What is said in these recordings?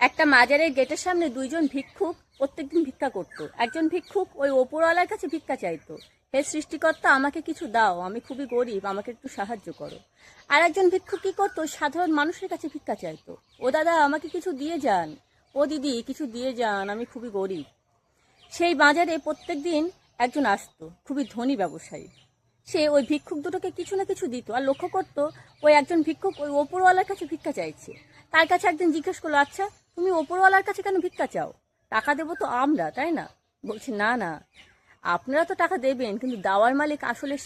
একটা মাজারের গেটের সামনে দুইজন ভিক্ষুক প্রত্যেকদিন ভিক্ষা করত। একজন ভিক্ষুক ওই ওপরওয়ালার কাছে ভিক্ষা চাইতো, হে সৃষ্টিকর্তা আমাকে কিছু দাও, আমি খুবই গরিব, আমাকে একটু সাহায্য করো। আর একজন ভিক্ষুক কি করতো, সাধারণ মানুষের কাছে ভিক্ষা চাইতো, ও দাদা আমাকে কিছু দিয়ে যান, ও দিদি কিছু দিয়ে যান, আমি খুবই গরিব। সেই বাজারে প্রত্যেক দিন একজন আসতো, খুবই ধনী ব্যবসায়ী। সে ওই ভিক্ষুক দুটোকে কিছু না কিছু দিত, আর লক্ষ্য করতো ওই একজন ভিক্ষুক ওই ওপরওয়ালার কাছে ভিক্ষা চাইছে। তার কাছে একদিন জিজ্ঞেস করলো, আচ্ছা তুমি ওপরওয়ালার কাছে কেন ভিক্ষা চাও? টাকা দেবো তো আমরা, তাই না? বলছে না না, আপনারা তো টাকা দেবেন, কিন্তু দেওয়ার মালিক আসলে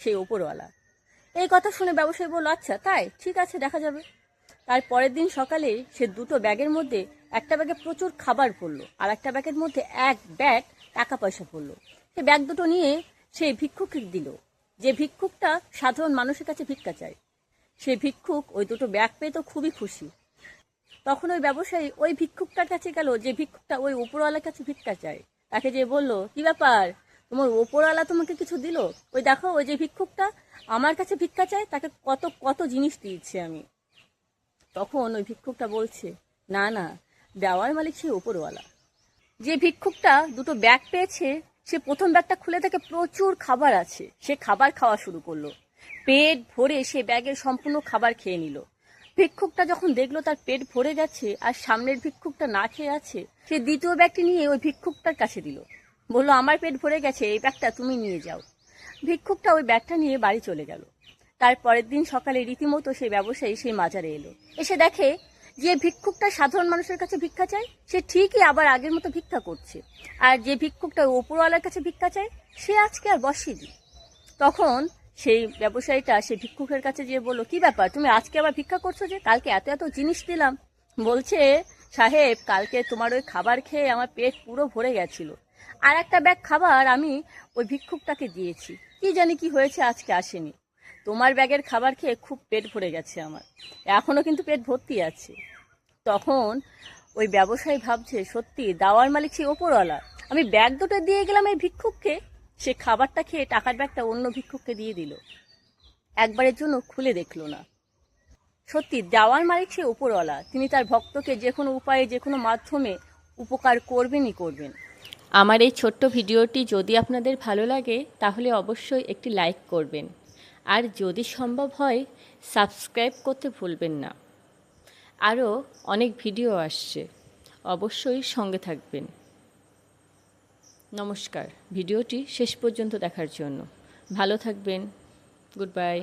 সেই ওপরওয়ালা। এই কথা শুনে ব্যবসায়ী বলল, আচ্ছা তাই, ঠিক আছে, দেখা যাবে। তার পরের দিন সকালে সে দুটো ব্যাগের মধ্যে একটা ব্যাগে প্রচুর খাবার পড়লো, আর একটা ব্যাগের মধ্যে এক ব্যাগ টাকা পয়সা পড়লো। সে ব্যাগ দুটো নিয়ে সেই ভিক্ষুককে দিল, যে ভিক্ষুকটা সাধারণ মানুষের কাছে ভিক্ষা চায়। সে ভিক্ষুক ওই দুটো ব্যাগ পেয়ে তো খুবই খুশি। তখন ওই ব্যবসায়ী ওই ভিক্ষুকটার কাছে গেল, যে ভিক্ষুকটা ওই ওপরওয়ালার কাছে ভিক্ষা চায়। তাকে যে বলল, কি ব্যাপার, তোমার ওপরওয়ালা তোমাকে কিছু দিল? ওই দেখো, ওই যে ভিক্ষুকটা আমার কাছে ভিক্ষা চায়, তাকে কত কত জিনিস দিয়েছি আমি। তখন ওই ভিক্ষুকটা বলছে, না না, দেওয়ার মালিক সেই ওপরওয়ালা। যে ভিক্ষুকটা দুটো ব্যাগ পেয়েছে, সে প্রথম ব্যাগটা খুলে দেখে প্রচুর খাবার আছে। সে খাবার খাওয়া শুরু করলো, পেট ভরে সে ব্যাগের সম্পূর্ণ খাবার খেয়ে নিল। ভিক্ষুকটা যখন দেখলো তার পেট ভরে গেছে আর সামনের ভিক্ষুকটা না খেয়ে আছে, সে দ্বিতীয় ব্যাগটি নিয়ে ওই ভিক্ষুকটার কাছে দিল, বললো, আমার পেট ভরে গেছে, এই ব্যাগটা তুমি নিয়ে যাও। ভিক্ষুকটা ওই ব্যাগটা নিয়ে বাড়ি চলে গেল। তার পরের দিন সকালে রীতিমতো সেই ব্যবসায়ী সেই মাজারে এলো। এসে দেখে যে ভিক্ষুকটা সাধারণ মানুষের কাছে ভিক্ষা চায়, সে ঠিকই আবার আগের মতো ভিক্ষা করছে। আর যে ভিক্ষুকটা ওপরওয়ালার কাছে ভিক্ষা চায়, সে আজকে আর বসেনি। তখন সেই ব্যবসায়ীটা সেই ভিক্ষুকের কাছে গিয়ে বলল, কি ব্যাপার, তুমি আজকে আবার ভিক্ষা করছো যে? কালকে এত এত জিনিস দিলাম। বলছে, সাহেব, কালকে তোমার ওই খাবার খেয়ে আমার পেট পুরো ভরে গেছিল, আর একটা ব্যাগ খাবার আমি ওই ভিক্ষুকটাকে দিয়েছি, কি জানি কি হয়েছে, আজকে আসেনি। তোমার ব্যাগের খাবার খেয়ে খুব পেট ভরে গেছে আমার, এখনো কিন্তু পেট ভর্তি আছে। তখন ওই ব্যবসায়ী ভাবছে, সত্যি দাওয়ার মালিক সেই ওপরওয়ালা। আমি ব্যাগ দুটো দিয়ে গেলাম এই ভিক্ষুককে, সে খাবারটা খেয়ে টাকার ব্যাগটা অন্য ভিক্ষুককে দিয়ে দিল, একবারের জন্য খুলে দেখলো না। সত্যি দেওয়ার মালিক সে ওপরওয়ালা, তিনি তার ভক্তকে যে কোনো উপায়ে যে কোনো মাধ্যমে উপকার করবেনই করবেন। আমার এই ছোট্ট ভিডিওটি যদি আপনাদের ভালো লাগে তাহলে অবশ্যই একটি লাইক করবেন, আর যদি সম্ভব হয় সাবস্ক্রাইব করতে ভুলবেন না। আরও অনেক ভিডিও আসছে, অবশ্যই সঙ্গে থাকবেন। নমস্কার, ভিডিওটি শেষ পর্যন্ত দেখার জন্য। ভালো থাকবেন। Good bye.